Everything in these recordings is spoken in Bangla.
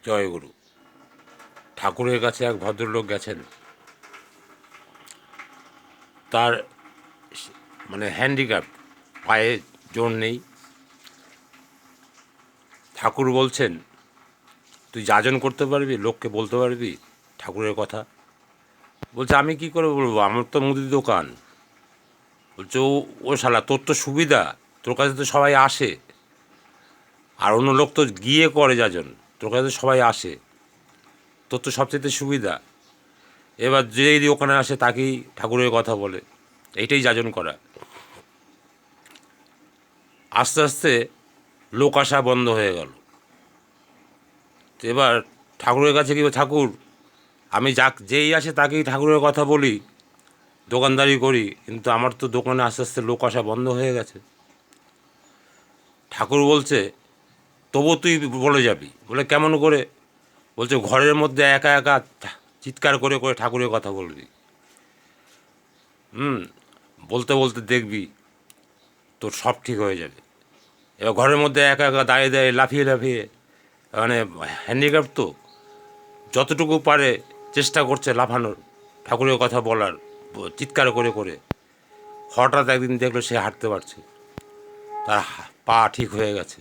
জয়গুরু। ঠাকুরের কাছে এক ভদ্রলোক গেছেন। তার হ্যান্ডিক্যাপ, পায়ে জোর নেই। ঠাকুর বলছেন, তুই যাজন করতে পারবি, লোককে বলতে পারবি ঠাকুরের কথা? বলছে, আমি কি করে বলবো, আমার তো মুদির দোকান। বলছে, ও শালা, তোর তো সুবিধা, তোর কাছে তো সবাই আসে, আর অন্য লোক তো গিয়ে করে যাজন, তোর কাছে তো সবাই আসে, তোর তো সবচেয়ে সুবিধা। এবার যেই ওখানে আসে তাকেই ঠাকুরের কথা বলে, এইটাই যাজন করা। আস্তে আস্তে লোক আসা বন্ধ হয়ে গেল। এবার ঠাকুরের কাছে কি, ঠাকুর, আমি যেই আসে তাকেই ঠাকুরের কথা বলি, দোকানদারি করি, কিন্তু আমার তো দোকানে আস্তে আস্তে লোক আসা বন্ধ হয়ে গেছে। ঠাকুর বলছে, তবু তুই বলে যাবি। বলে, কেমন করে? বলছে, ঘরের মধ্যে একা একা চিৎকার করে করে ঠাকুরের কথা বলবি। বলতে বলতে দেখবি তোর সব ঠিক হয়ে যাবে। এবার ঘরের মধ্যে একা একা দাঁড়িয়ে দাঁড়িয়ে লাফিয়ে লাফিয়ে, হ্যান্ডিক্যাপ তো যতটুকু পারে চেষ্টা করছে লাফানোর, ঠাকুরের কথা বলার, চিৎকার করে করে। হঠাৎ একদিন দেখলো সে হাঁটতে পারছে, তার পা ঠিক হয়ে গেছে।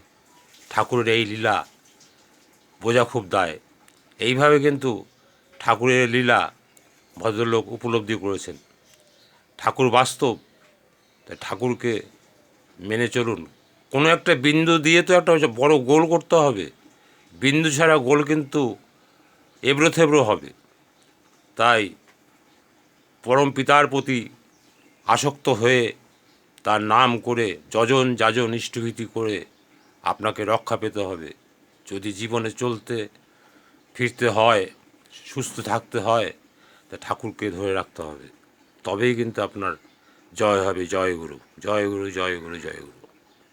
ঠাকুরের এই লীলা বোঝা খুব দায়। এইভাবে কিন্তু ঠাকুরের লীলা ভদ্রলোক উপলব্ধি করেছেন। ঠাকুর বাস্তব, তাই ঠাকুরকে মেনে চলুন। কোনো একটা বিন্দু দিয়ে তো একটা বড় গোল করতে হবে, বিন্দু ছাড়া গোল কিন্তু এবড়ো থেবড়ো হবে। তাই পরম পিতার প্রতি আসক্ত হয়ে তার নাম করে যজন যাজন ইষ্টভীতি করে আপনাকে রক্ষা পেতে হবে। যদি জীবনে চলতে ফিরতে হয়, সুস্থ থাকতে হয়, তা ঠাকুরকে ধরে রাখতে হবে। তবেই কিন্তু আপনার জয় হবে। জয় গুরু, জয় গুরু, জয় গুরু, জয় গুরু।